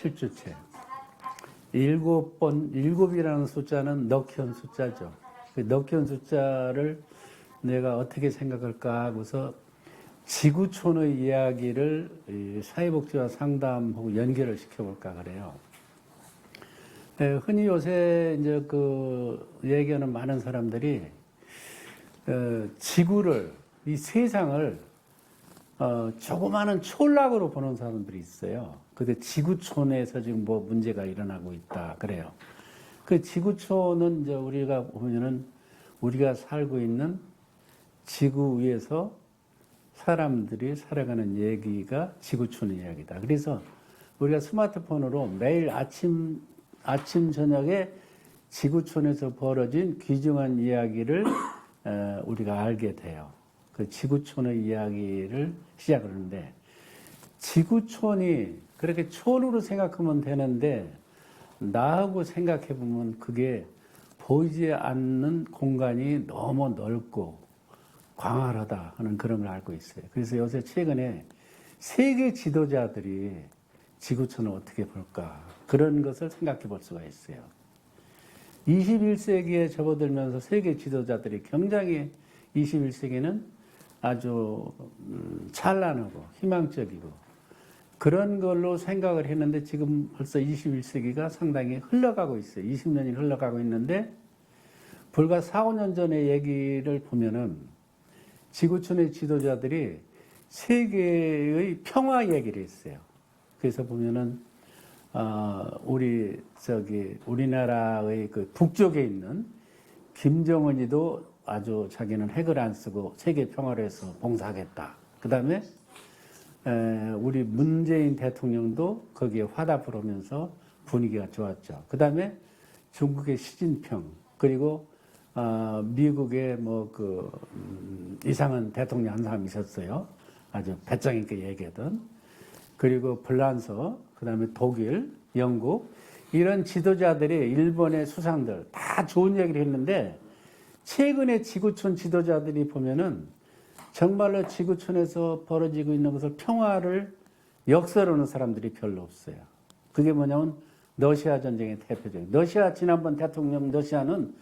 7주체. 일곱이라는 숫자는 넉현 숫자죠. 그 넉현 숫자를 내가 어떻게 생각할까 하고서 지구촌의 이야기를 사회복지와 상담하고 연결을 시켜볼까 그래요. 흔히 요새 이제 그 얘기하는 많은 사람들이 지구를, 이 세상을 조그마한 촌락으로 보는 사람들이 있어요. 근데 지구촌에서 지금 뭐 문제가 일어나고 있다 그래요. 그 지구촌은 이제 우리가 보면은 우리가 살고 있는 지구 위에서 사람들이 살아가는 얘기가 지구촌의 이야기다. 그래서 우리가 스마트폰으로 매일 아침 저녁에 지구촌에서 벌어진 귀중한 이야기를 우리가 알게 돼요. 그 지구촌의 이야기를 시작하는데, 지구촌이 그렇게 촌으로 생각하면 되는데, 나하고 생각해 보면 그게 보이지 않는 공간이 너무 넓고 광활하다 하는 그런 걸 알고 있어요. 그래서 요새 최근에 세계 지도자들이 지구촌을 어떻게 볼까, 그런 것을 생각해 볼 수가 있어요. 21세기에 접어들면서 세계 지도자들이 굉장히 21세기는 아주 찬란하고 희망적이고 그런 걸로 생각을 했는데, 지금 벌써 21세기가 상당히 흘러가고 있어요. 20년이 흘러가고 있는데, 불과 4, 5년 전의 얘기를 보면은 지구촌의 지도자들이 세계의 평화 얘기를 했어요. 그래서 보면은 우리나라의 그 북쪽에 있는 김정은이도 아주 자기는 핵을 안 쓰고 세계 평화를 해서 봉사하겠다. 그 다음에 우리 문재인 대통령도 거기에 화답을 하면서 분위기가 좋았죠. 그 다음에 중국의 시진핑, 그리고 미국의 이상한 대통령 한 사람 있었어요. 아주 배짱 있게 얘기하던. 그리고 불란서, 그 다음에 독일, 영국, 이런 지도자들이, 일본의 수상들 다 좋은 얘기를 했는데, 최근에 지구촌 지도자들이 보면은 정말로 지구촌에서 벌어지고 있는 것을 평화를 역설하는 사람들이 별로 없어요. 그게 뭐냐면 러시아 전쟁의 대표적인, 러시아 지난번 대통령 러시아는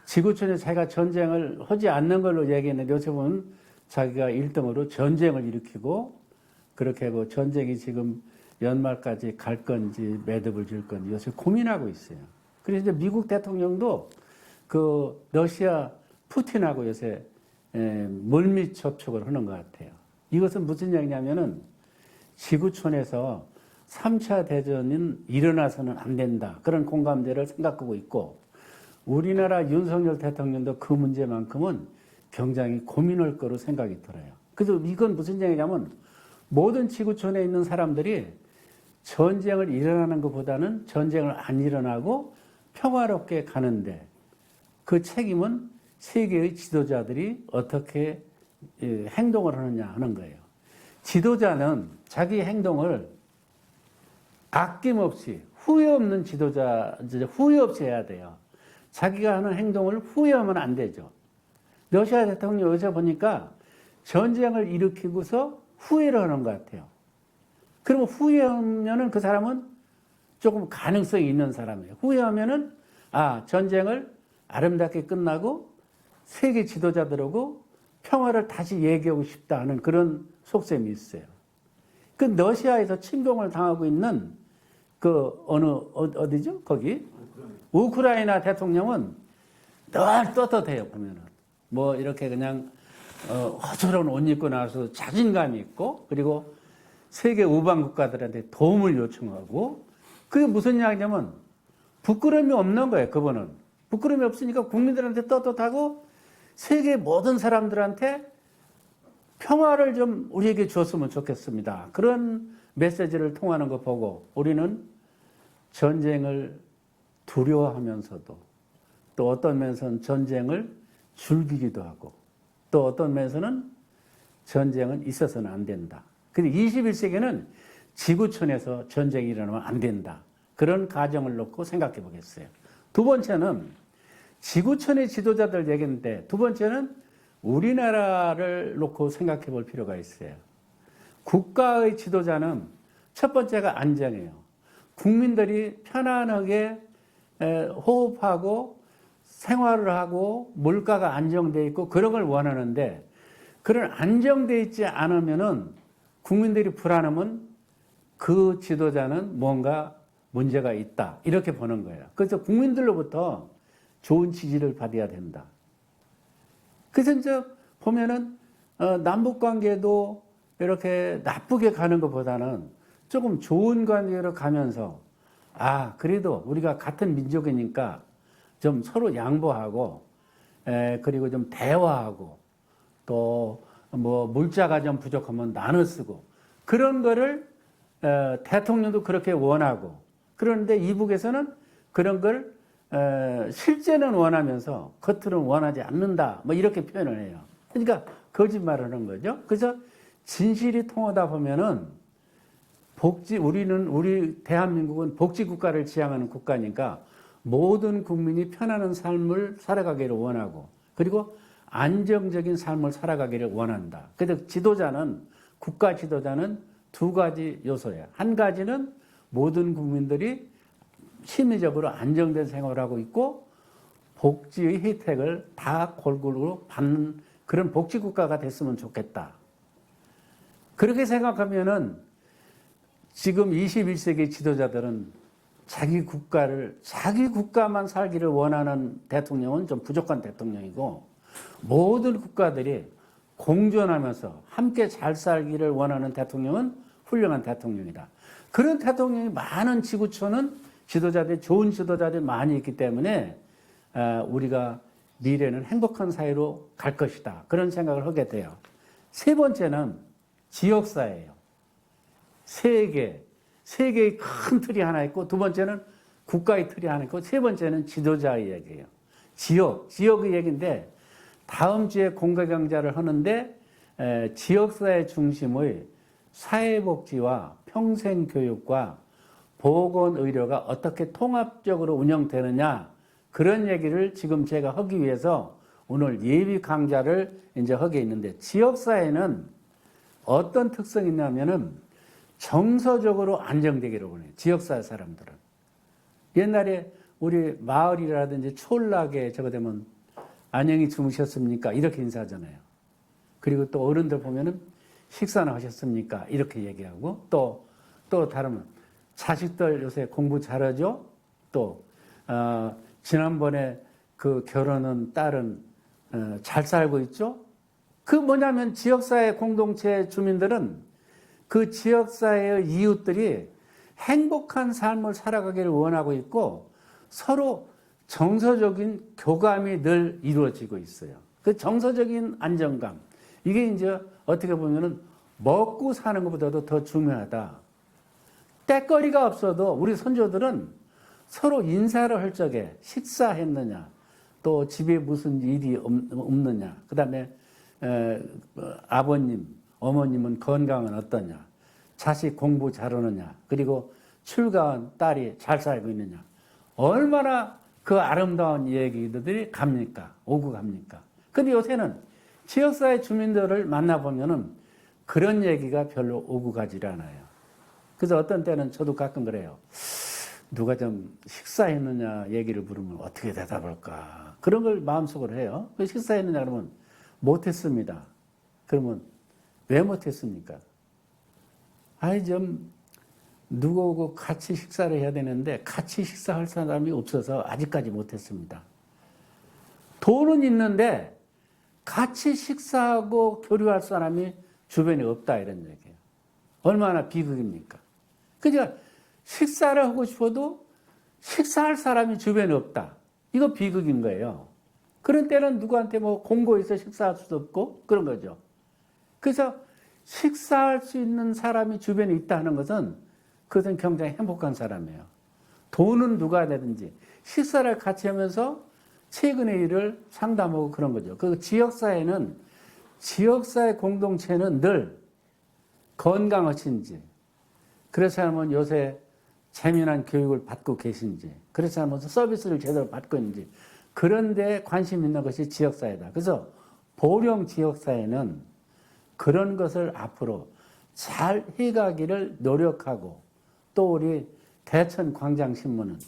지구촌에서 자기가 전쟁을 하지 않는 걸로 얘기했는데, 요새 보면 자기가 1등으로 전쟁을 일으키고, 그렇게 하고 전쟁이 지금 연말까지 갈 건지 매듭을 질 건지 요새 고민하고 있어요. 그래서 이제 미국 대통령도 그 러시아 푸틴하고 요새 물밑 접촉을 하는 것 같아요. 이것은 무슨 얘기냐면은 지구촌에서 3차 대전은 일어나서는 안 된다, 그런 공감대를 생각하고 있고, 우리나라 윤석열 대통령도 그 문제만큼은 굉장히 고민할 거로 생각이 들어요. 그래서 이건 무슨 얘기냐면, 모든 지구촌에 있는 사람들이 전쟁을 일어나는 것보다는 전쟁을 안 일어나고 평화롭게 가는데, 그 책임은 세계의 지도자들이 어떻게 행동을 하느냐 하는 거예요. 지도자는 자기 행동을 아낌없이, 후회 없는 지도자, 후회 없이 해야 돼요. 자기가 하는 행동을 후회하면 안 되죠. 러시아 대통령 요새 보니까 전쟁을 일으키고서 후회를 하는 것 같아요. 그러면 후회하면은 그 사람은 조금 가능성이 있는 사람이에요. 후회하면은, 전쟁을 아름답게 끝나고 세계 지도자들하고 평화를 다시 얘기하고 싶다 하는 그런 속셈이 있어요. 그 러시아에서 침공을 당하고 있는 어디죠? 거기? 우크라이나 대통령은 늘 떳떳해요, 보면은. 뭐 이렇게 그냥 허술한 옷 입고 나와서 자신감이 있고, 그리고 세계 우방 국가들한테 도움을 요청하고, 그게 무슨 이야기냐면 부끄러움이 없는 거예요. 그분은 부끄러움이 없으니까 국민들한테 떳떳하고 세계 모든 사람들한테 평화를 좀 우리에게 줬으면 좋겠습니다, 그런 메시지를 통하는 거 보고, 우리는 전쟁을 두려워하면서도 또 어떤 면에서는 전쟁을 즐기기도 하고, 또 어떤 면에서는 전쟁은 있어서는 안 된다. 근데 21세기는 지구촌에서 전쟁이 일어나면 안 된다, 그런 가정을 놓고 생각해 보겠어요. 두 번째는 지구촌의 지도자들 얘기인데, 두 번째는 우리나라를 놓고 생각해 볼 필요가 있어요. 국가의 지도자는 첫 번째가 안정이에요. 국민들이 편안하게 호흡하고 생활을 하고 물가가 안정돼 있고 그런 걸 원하는데 그런 안정돼 있지 않으면은 국민들이 불안하면 그 지도자는 뭔가 문제가 있다 이렇게 보는 거예요. 그래서 국민들로부터 좋은 지지를 받아야 된다. 그래서 이제 보면은 남북 관계도 이렇게 나쁘게 가는 것보다는 조금 좋은 관계로 가면서 그래도 우리가 같은 민족이니까 좀 서로 양보하고 그리고 좀 대화하고 또 뭐 물자가 좀 부족하면 나눠 쓰고 그런 거를 대통령도 그렇게 원하고 그런데 이북에서는 그런 걸 실제는 원하면서 겉으로는 원하지 않는다 뭐 이렇게 표현을 해요. 그러니까 거짓말을 하는 거죠. 그래서 진실이 통하다 보면은 우리 대한민국은 복지국가를 지향하는 국가니까 모든 국민이 편안한 삶을 살아가기를 원하고 그리고 안정적인 삶을 살아가기를 원한다. 그래서 국가 지도자는 두 가지 요소예요. 한 가지는 모든 국민들이 심리적으로 안정된 생활을 하고 있고 복지의 혜택을 다 골고루 받는 그런 복지국가가 됐으면 좋겠다. 그렇게 생각하면은 지금 21세기 지도자들은 자기 국가만 살기를 원하는 대통령은 좀 부족한 대통령이고 모든 국가들이 공존하면서 함께 잘 살기를 원하는 대통령은 훌륭한 대통령이다. 그런 대통령이 많은 지구촌은 좋은 지도자들이 많이 있기 때문에 우리가 미래는 행복한 사회로 갈 것이다. 그런 생각을 하게 돼요. 세 번째는 지역사회예요. 세계의 큰 틀이 하나 있고 두 번째는 국가의 틀이 하나 있고 세 번째는 지도자의 얘기예요. 지역의 얘기인데 다음 주에 공개 강좌를 하는데 지역사회 중심의 사회복지와 평생교육과 보건의료가 어떻게 통합적으로 운영되느냐 그런 얘기를 지금 제가 하기 위해서 오늘 예비 강좌를 이제 하게 있는데 지역사회는 어떤 특성이 있냐면은 정서적으로 안정되기를 원해요. 지역사회 사람들은. 옛날에 우리 마을이라든지 촌락에 저거 되면 안녕히 주무셨습니까? 이렇게 인사하잖아요. 그리고 또 어른들 보면은 식사는 하셨습니까? 이렇게 얘기하고 또 다르면 자식들 요새 공부 잘하죠? 지난번에 그 결혼한 딸은 잘 살고 있죠? 그 뭐냐면 지역사회 공동체 주민들은 그 지역사회의 이웃들이 행복한 삶을 살아가기를 원하고 있고 서로 정서적인 교감이 늘 이루어지고 있어요. 그 정서적인 안정감. 이게 이제 어떻게 보면은 먹고 사는 것보다도 더 중요하다. 때거리가 없어도 우리 선조들은 서로 인사를 할 적에 식사했느냐, 또 집에 무슨 일이 없느냐, 그 다음에 아버님, 어머님은 건강은 어떠냐, 자식 공부 잘하느냐, 그리고 출가한 딸이 잘 살고 있느냐. 얼마나 그 아름다운 얘기들이 오고 갑니까? 근데 요새는 지역사회 주민들을 만나보면은 그런 얘기가 별로 오고 가지 않아요. 그래서 어떤 때는 저도 가끔 그래요. 누가 좀 식사했느냐 얘기를 물으면 어떻게 대답할까? 그런 걸 마음속으로 해요. 식사했느냐 그러면 못했습니다. 그러면 왜 못했습니까? 좀 누구하고 같이 식사를 해야 되는데 같이 식사할 사람이 없어서 아직까지 못했습니다. 돈은 있는데 같이 식사하고 교류할 사람이 주변에 없다 이런 얘기예요. 얼마나 비극입니까? 그러니까 식사를 하고 싶어도 식사할 사람이 주변에 없다. 이거 비극인 거예요. 그런 때는 누구한테 뭐 공고해서 식사할 수도 없고 그런 거죠. 그래서 식사할 수 있는 사람이 주변에 있다 하는 것은 그것은 굉장히 행복한 사람이에요. 돈은 누가 되든지 식사를 같이 하면서 최근의 일을 상담하고 그런 거죠. 그 지역사회 공동체는 늘 건강하신지, 그래서 하면 요새 재미난 교육을 받고 계신지, 그래서 하면 서비스를 제대로 받고 있는지, 그런 데 관심 있는 것이 지역사회다. 그래서 보령 지역사회는 그런 것을 앞으로 잘 해가기를 노력하고 또 우리 대천광장신문은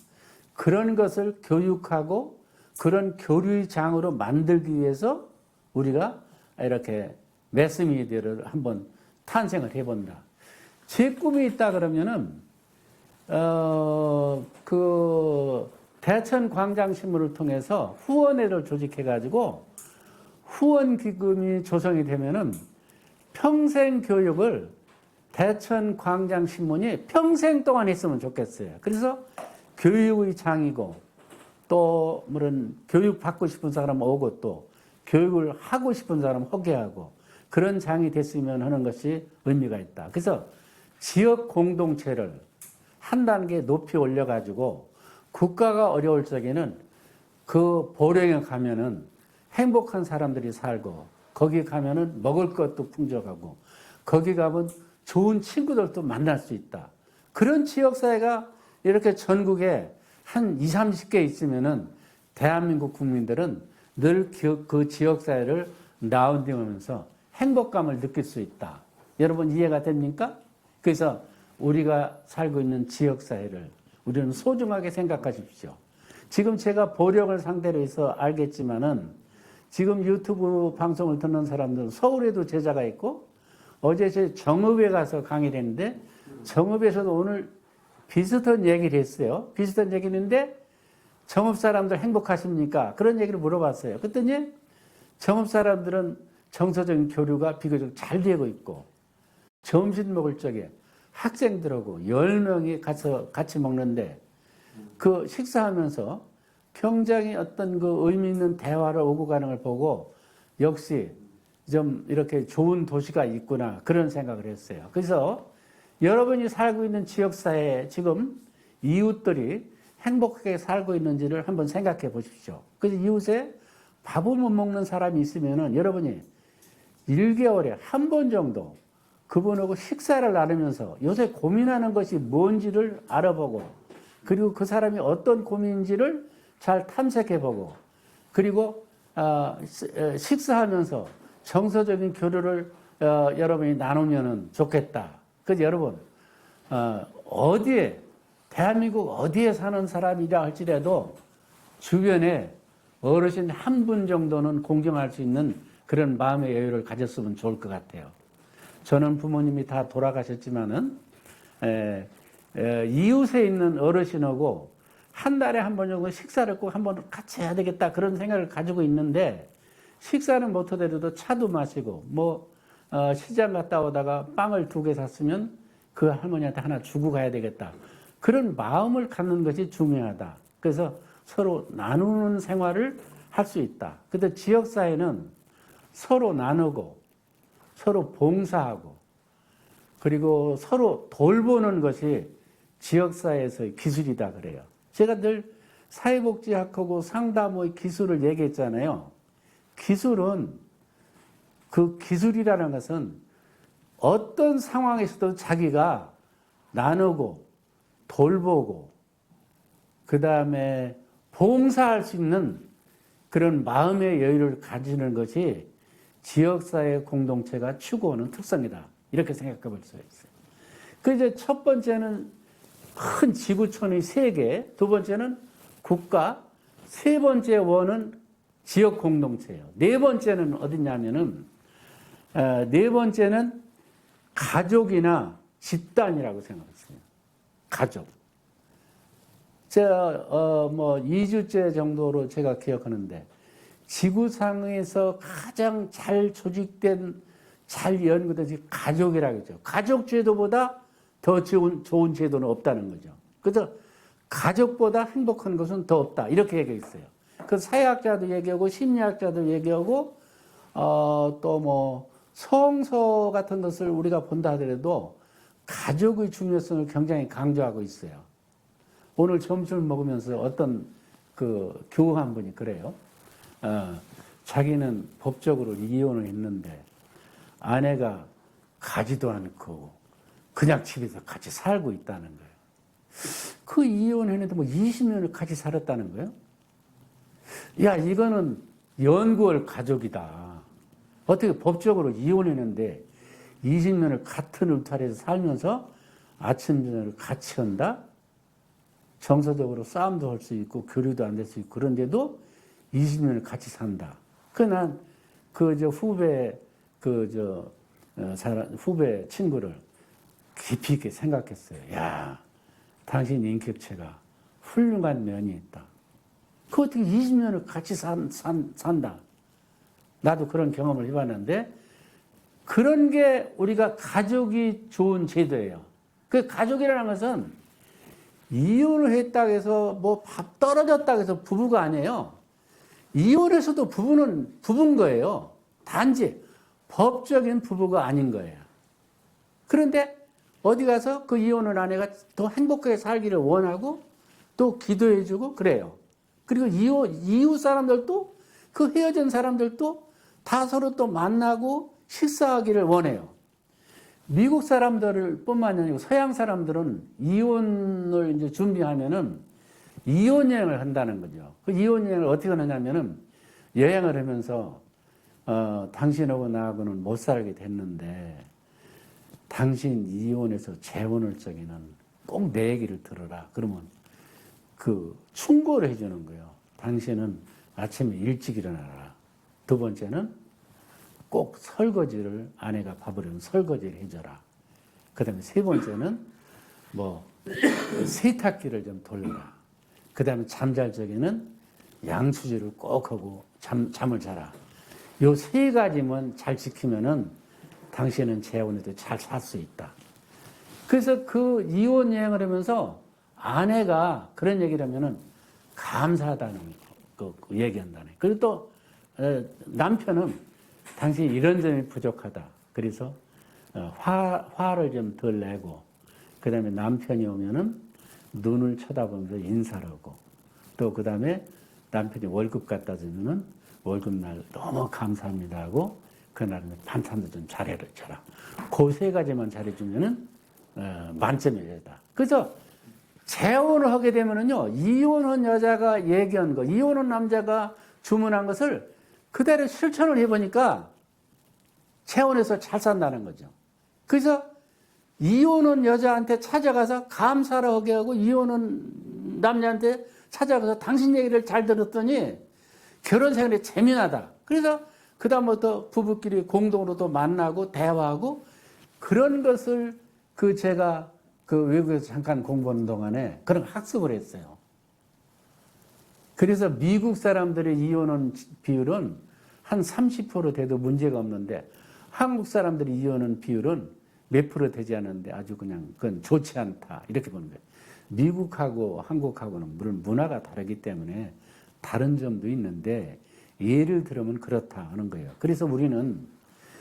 그런 것을 교육하고 그런 교류의 장으로 만들기 위해서 우리가 이렇게 매스미디어를 한번 탄생을 해본다. 제 꿈이 있다 그러면은, 그 대천광장신문을 통해서 후원회를 조직해가지고 후원기금이 조성이 되면은 평생 교육을 대천광장신문이 평생 동안 했으면 좋겠어요. 그래서 교육의 장이고 또 물론 교육 받고 싶은 사람 오고 또 교육을 하고 싶은 사람 하게 하고 그런 장이 됐으면 하는 것이 의미가 있다. 그래서 지역 공동체를 한 단계 높이 올려가지고 국가가 어려울 적에는 그 보령에 가면은 행복한 사람들이 살고 거기 가면은 먹을 것도 풍족하고 거기 가면 좋은 친구들도 만날 수 있다. 그런 지역사회가 이렇게 전국에 한 20, 30개 있으면은 대한민국 국민들은 늘 그 지역사회를 라운딩하면서 행복감을 느낄 수 있다. 여러분 이해가 됩니까? 그래서 우리가 살고 있는 지역사회를 우리는 소중하게 생각하십시오. 지금 제가 보령을 상대로 해서 알겠지만은 지금 유튜브 방송을 듣는 사람들은 서울에도 제자가 있고 어제 제 정읍에 가서 강의를 했는데 정읍에서도 오늘 비슷한 얘기를 했어요. 비슷한 얘기인데 정읍 사람들 행복하십니까? 그런 얘기를 물어봤어요. 그랬더니 정읍 사람들은 정서적인 교류가 비교적 잘 되고 있고 점심 먹을 적에 학생들하고 10명이 가서 같이 먹는데 그 식사하면서 굉장히 어떤 그 의미 있는 대화를 오고 가는 걸 보고 역시 좀 이렇게 좋은 도시가 있구나 그런 생각을 했어요. 그래서 여러분이 살고 있는 지역사회에 지금 이웃들이 행복하게 살고 있는지를 한번 생각해 보십시오. 그래서 이웃에 밥을 못 먹는 사람이 있으면은 여러분이 1개월에 한 번 정도 그분하고 식사를 나누면서 요새 고민하는 것이 뭔지를 알아보고 그리고 그 사람이 어떤 고민인지를 잘 탐색해보고 그리고 식사하면서 정서적인 교류를 여러분이 나누면 좋겠다. 그래서 여러분 어디에 대한민국 어디에 사는 사람이라 할지라도 주변에 어르신 한 분 정도는 공경할 수 있는 그런 마음의 여유를 가졌으면 좋을 것 같아요. 저는 부모님이 다 돌아가셨지만은 이웃에 있는 어르신하고 한 달에 한 번 정도 식사를 꼭 한 번 같이 해야 되겠다 그런 생각을 가지고 있는데 식사는 못하더라도 차도 마시고 뭐 시장 갔다 오다가 빵을 2개 샀으면 그 할머니한테 하나 주고 가야 되겠다. 그런 마음을 갖는 것이 중요하다. 그래서 서로 나누는 생활을 할 수 있다. 근데 지역사회는 서로 나누고 서로 봉사하고 그리고 서로 돌보는 것이 지역사회에서의 기술이다 그래요. 제가 늘 사회복지학하고 상담의 기술을 얘기했잖아요. 기술은 그 기술이라는 것은 어떤 상황에서도 자기가 나누고 돌보고 그 다음에 봉사할 수 있는 그런 마음의 여유를 가지는 것이 지역사회 공동체가 추구하는 특성이다. 이렇게 생각해 볼 수 있어요. 그 이제 첫 번째는 큰 지구촌의 세계, 두 번째는 국가, 세 번째 원은 지역 공동체예요. 네 번째는 어디냐면은 네 번째는 가족이나 집단이라고 생각했어요. 가족. 제가 뭐 2주째 정도로 제가 기억하는데 지구상에서 가장 잘 조직된 잘 연구된 가족이라고 하죠. 가족 제도보다 더 좋은 제도는 없다는 거죠. 그래서 가족보다 행복한 것은 더 없다. 이렇게 얘기했어요. 그 사회학자도 얘기하고 심리학자도 얘기하고 또 뭐 성서 같은 것을 우리가 본다 하더라도 가족의 중요성을 굉장히 강조하고 있어요. 오늘 점심을 먹으면서 어떤 그 교우 한 분이 그래요. 자기는 법적으로 이혼을 했는데 아내가 가지도 않고 그냥 집에서 같이 살고 있다는 거예요. 그 이혼했는데 뭐 20년을 같이 살았다는 거예요. 야, 이거는 연구할 가족이다. 어떻게 법적으로 이혼했는데 20년을 같은 울타리에서 살면서 아침 저녁을 같이 한다? 정서적으로 싸움도 할 수 있고 교류도 안 될 수 있고 그런데도 20년을 같이 산다. 난 후배 후배 친구를 깊이 있게 생각했어요. 야, 당신 인격체가 훌륭한 면이 있다. 그 어떻게 20년을 같이 산다. 나도 그런 경험을 해봤는데 그런 게 우리가 가족이 좋은 제도예요. 그 가족이라는 것은 이혼을 했다고 해서 뭐 밥 떨어졌다고 해서 부부가 아니에요. 이혼해서도 부부는 부부인 거예요. 단지 법적인 부부가 아닌 거예요. 그런데 어디 가서 그 이혼한 아내가 더 행복하게 살기를 원하고 또 기도해주고 그래요. 그리고 이웃 사람들도 그 헤어진 사람들도 다 서로 또 만나고 식사하기를 원해요. 미국 사람들 뿐만 아니고 서양 사람들은 이혼을 이제 준비하면은 이혼 여행을 한다는 거죠. 그 이혼 여행을 어떻게 하느냐면은 여행을 하면서 당신하고 나하고는 못 살게 됐는데 당신 이혼해서 재혼할 적에는 꼭 내 얘기를 들어라. 그러면 그 충고를 해주는 거예요. 당신은 아침에 일찍 일어나라. 두 번째는 꼭 설거지를 아내가 밥을 하면 설거지를 해줘라. 그 다음에 세 번째는 뭐 세탁기를 좀 돌려라. 그 다음에 잠잘 적에는 양수질을 꼭 하고 잠을 자라. 요 세 가지만 잘 지키면은 당신은 재혼해도 잘 살 수 있다. 그래서 그 이혼 여행을 하면서 아내가 그런 얘기를 하면은 감사하다는 그 얘기한다네. 그리고 또 남편은 당신이 이런 점이 부족하다. 그래서 화를 좀 덜 내고 그 다음에 남편이 오면은 눈을 쳐다보면서 인사를 하고 또 그 다음에 남편이 월급 갖다 주면은 월급날 너무 감사합니다 하고 그날은 반찬도 좀 잘해줘라. 그 세 가지만 잘해주면은 만점의 여자다. 그래서 재혼을 하게 되면은요, 이혼한 여자가 얘기한 거, 이혼한 남자가 주문한 것을 그대로 실천을 해보니까 재혼해서 잘 산다는 거죠. 그래서 이혼한 여자한테 찾아가서 감사를 하게 하고 이혼한 남자한테 찾아가서 당신 얘기를 잘 들었더니 결혼 생활이 재미나다. 그래서 그다음부터 부부끼리 공동으로 또 만나고 대화하고 그런 것을 제가 외국에서 잠깐 공부하는 동안에 그런 학습을 했어요. 그래서 미국 사람들의 이혼한 비율은 한 30% 돼도 문제가 없는데 한국 사람들이 이혼한 비율은 몇 프로 되지 않는데 아주 그냥 그건 좋지 않다. 이렇게 보는 거예요. 미국하고 한국하고는 물론 문화가 다르기 때문에 다른 점도 있는데 예를 들으면 그렇다 하는 거예요. 그래서 우리는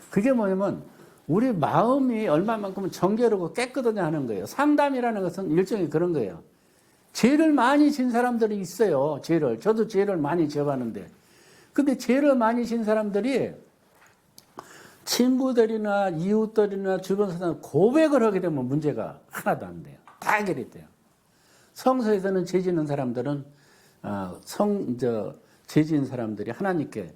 그게 뭐냐면 우리 마음이 얼마만큼 정결하고 깨끗하냐 하는 거예요. 상담이라는 것은 일종의 그런 거예요. 죄를 많이 진 사람들이 있어요. 저도 죄를 많이 지어봤는데. 근데 죄를 많이 진 사람들이 친구들이나 이웃들이나 주변 사람 고백을 하게 되면 문제가 하나도 안 돼요. 다 해결이 돼요. 성서에서는 죄 짓는 사람들은 죄 지은 사람들이 하나님께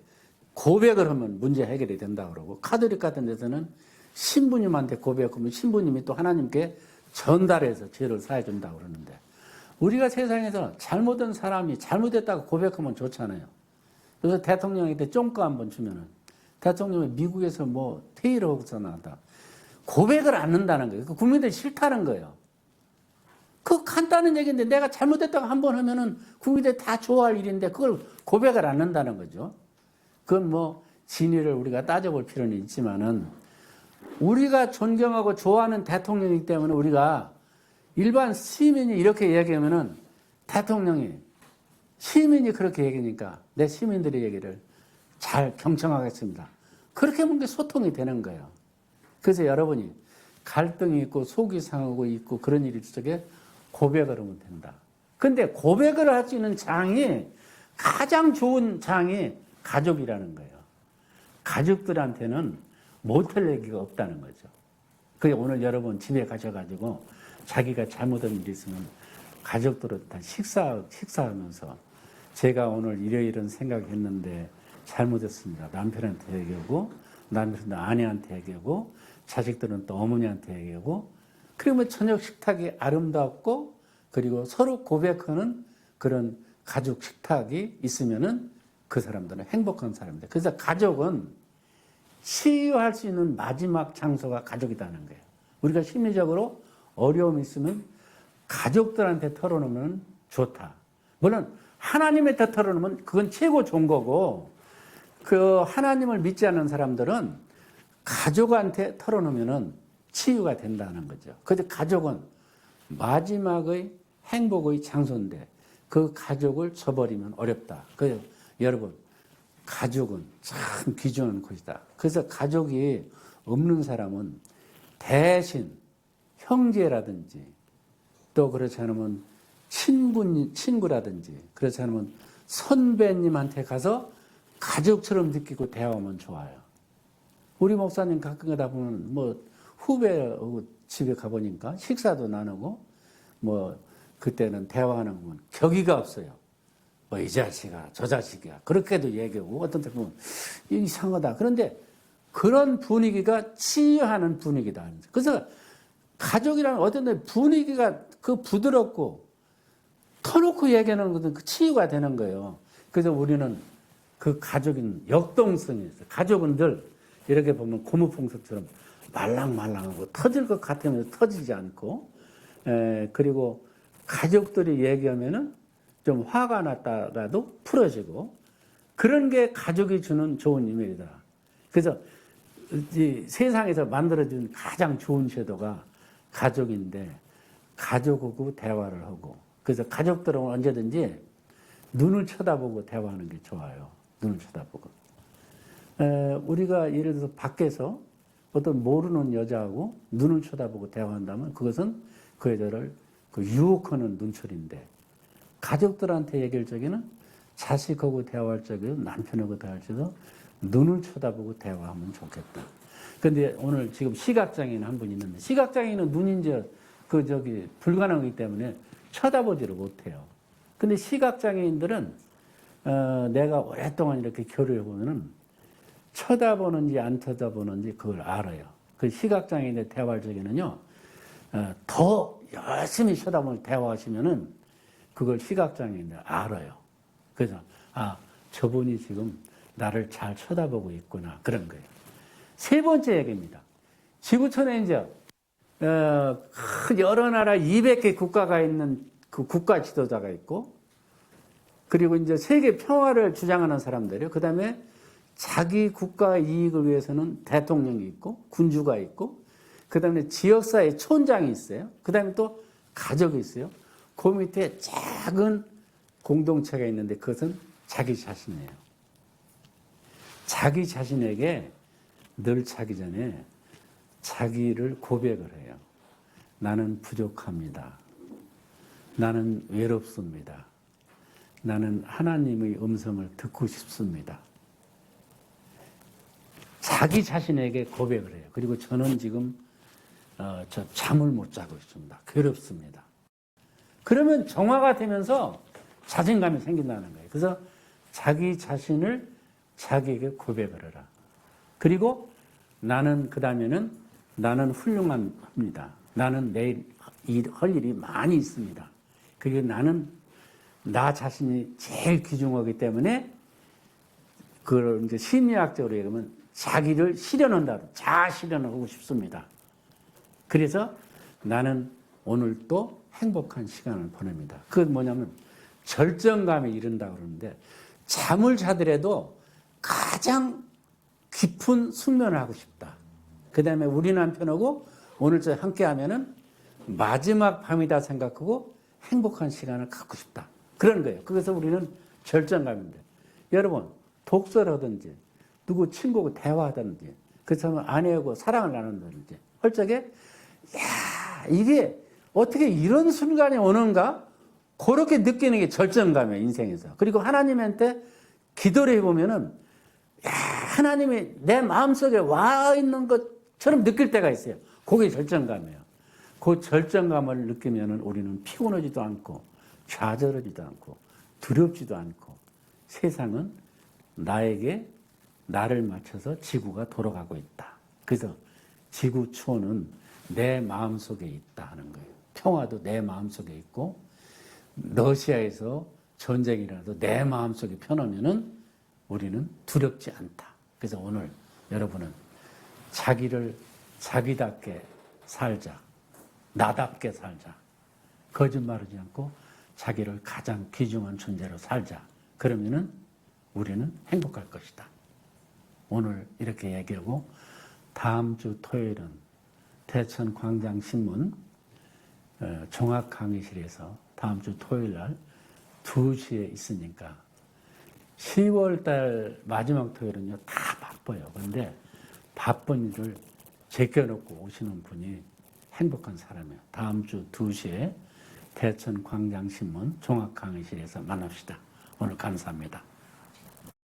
고백을 하면 문제 해결이 된다고 그러고 카톨릭 같은 데서는 신부님한테 고백하면 신부님이 또 하나님께 전달해서 죄를 사해 준다고 그러는데 우리가 세상에서 잘못한 사람이 잘못했다고 고백하면 좋잖아요. 그래서 대통령한테 쫑까 한번 주면은 대통령이 미국에서 뭐 퇴위를 하고서 나왔다. 고백을 안 한다는 거예요. 국민들이 싫다는 거예요. 그 간단한 얘기인데 내가 잘못했다고 한번 하면은 국민들이 다 좋아할 일인데 그걸 고백을 안 한다는 거죠. 그건 뭐 진위를 우리가 따져볼 필요는 있지만은 우리가 존경하고 좋아하는 대통령이기 때문에 우리가 일반 시민이 이렇게 얘기하면은 대통령이 시민이 그렇게 얘기하니까 내 시민들의 얘기를 잘 경청하겠습니다. 그렇게 하면 소통이 되는 거예요. 그래서 여러분이 갈등이 있고 속이 상하고 있고 그런 일이 속에 고백을 하면 된다. 근데 고백을 할 수 있는 장이 가장 좋은 장이 가족이라는 거예요. 가족들한테는 못할 얘기가 없다는 거죠. 그게 오늘 여러분 집에 가셔가지고 자기가 잘못한 일이 있으면 가족들은 다 식사하면서 제가 오늘 이런 생각했는데 잘못했습니다. 남편한테 얘기하고 남편은 아내한테 얘기하고 자식들은 또 어머니한테 얘기하고 그러면 저녁 식탁이 아름답고 그리고 서로 고백하는 그런 가족 식탁이 있으면은 그 사람들은 행복한 사람들. 그래서 가족은 치유할 수 있는 마지막 장소가 가족이라는 거예요. 우리가 심리적으로 어려움이 있으면 가족들한테 털어놓으면 좋다. 물론 하나님한테 털어놓으면 그건 최고 좋은 거고, 그 하나님을 믿지 않는 사람들은 가족한테 털어놓으면 치유가 된다는 거죠. 그래서 가족은 마지막의 행복의 장소인데 그 가족을 저버리면 어렵다. 그래서 여러분, 가족은 참 귀중한 것이다. 그래서 가족이 없는 사람은 대신 형제라든지 또 그렇지 않으면 친구라든지 그렇지 않으면 선배님한테 가서 가족처럼 느끼고 대화하면 좋아요. 우리 목사님 가끔 가다 보면 뭐 후배 집에 가보니까 식사도 나누고 뭐 그때는 대화하는 건 격의가 없어요. 뭐 이 자식아 저 자식이야 그렇게도 얘기하고 어떤 때 보면 이상하다. 그런데 그런 분위기가 치유하는 분위기다. 그래서 가족이라는 어떤 때 분위기가 그 부드럽고 터놓고 얘기하는 것은 그 치유가 되는 거예요. 그래서 우리는 그 가족인 역동성이 있어요. 가족은 늘 이렇게 보면 고무풍선처럼 말랑말랑하고 터질 것 같으면서 터지지 않고, 그리고 가족들이 얘기하면은 좀 화가 났다가도 풀어지고, 그런 게 가족이 주는 좋은 이미지다. 그래서 이 세상에서 만들어진 가장 좋은 제도가 가족인데, 가족하고 대화를 하고, 그래서 가족들은 언제든지 눈을 쳐다보고 대화하는 게 좋아요. 눈을 쳐다보고. 우리가 예를 들어서 밖에서 어떤 모르는 여자하고 눈을 쳐다보고 대화한다면 그것은 그 여자를 유혹하는 눈초리인데, 가족들한테 얘기할 적에는 자식하고 대화할 적에도 남편하고 대화할 적에도 눈을 쳐다보고 대화하면 좋겠다. 근데 오늘 지금 시각장애인 한 분 있는데, 시각장애인은 눈이 이제 불가능하기 때문에 쳐다보지를 못해요. 근데 시각장애인들은 내가 오랫동안 이렇게 교류해 보면은 쳐다보는지 안 쳐다보는지 그걸 알아요. 그 시각장애인의 대화할 적에는요, 더 열심히 쳐다보고 대화하시면은 그걸 시각장애인들 알아요. 그래서 저분이 지금 나를 잘 쳐다보고 있구나 그런 거예요. 세 번째 얘기입니다. 지구촌에 이제 여러 나라 200개 국가가 있는 그 국가 지도자가 있고, 그리고 이제 세계 평화를 주장하는 사람들이요. 그 다음에 자기 국가 이익을 위해서는 대통령이 있고, 군주가 있고, 그 다음에 지역사회 촌장이 있어요. 그 다음에 또 가족이 있어요. 그 밑에 작은 공동체가 있는데 그것은 자기 자신이에요. 자기 자신에게 늘 자기 전에 자기를 고백을 해요. 나는 부족합니다. 나는 외롭습니다. 나는 하나님의 음성을 듣고 싶습니다. 자기 자신에게 고백을 해요. 그리고 저는 지금 저 잠을 못 자고 있습니다. 괴롭습니다. 그러면 정화가 되면서 자신감이 생긴다는 거예요. 그래서 자기 자신을 자기에게 고백을 해라. 그리고 나는 그 다음에는 나는 훌륭합니다. 나는 내일 할 일이 많이 있습니다. 그리고 나는 나 자신이 제일 귀중하기 때문에 그걸 이제 심리학적으로 얘기하면 자기를 실현한다. 자아 실현을 하고 싶습니다. 그래서 나는 오늘 또 행복한 시간을 보냅니다. 그건 뭐냐면 절정감에 이른다 그러는데, 잠을 자더라도 가장 깊은 숙면을 하고 싶다. 그 다음에 우리 남편하고 오늘 저 함께 하면은 마지막 밤이다 생각하고 행복한 시간을 갖고 싶다. 그런 거예요. 그래서 우리는 절정감인데, 여러분 독서를 하든지 누구 친구하고 대화하든지 그렇다면 아내하고 사랑을 나눈다든지 할 적에 이게 어떻게 이런 순간이 오는가? 그렇게 느끼는 게 절정감이에요, 인생에서. 그리고 하나님한테 기도를 해보면은 하나님이 내 마음속에 와 있는 것처럼 느낄 때가 있어요. 그게 절정감이에요. 그 절정감을 느끼면은 우리는 피곤하지도 않고 좌절하지도 않고 두렵지도 않고, 세상은 나를 맞춰서 지구가 돌아가고 있다. 그래서 지구촌은 내 마음속에 있다 하는 거예요. 평화도 내 마음속에 있고 러시아에서 전쟁이 일어나도 내 마음속에 편하면은 우리는 두렵지 않다. 그래서 오늘 여러분은 자기를 자기답게 살자. 나답게 살자. 거짓말하지 않고 자기를 가장 귀중한 존재로 살자. 그러면은 우리는 행복할 것이다. 오늘 이렇게 얘기하고 다음 주 토요일은 대천 광장신문 종합 강의실에서 다음 주 토요일 날 2시에 있으니까 10월 달 마지막 토요일은요 다 바빠요. 그런데 바쁜 일을 제껴놓고 오시는 분이 행복한 사람이에요. 다음 주 2시에 대천 광장신문 종합 강의실에서 만납시다. 오늘 감사합니다.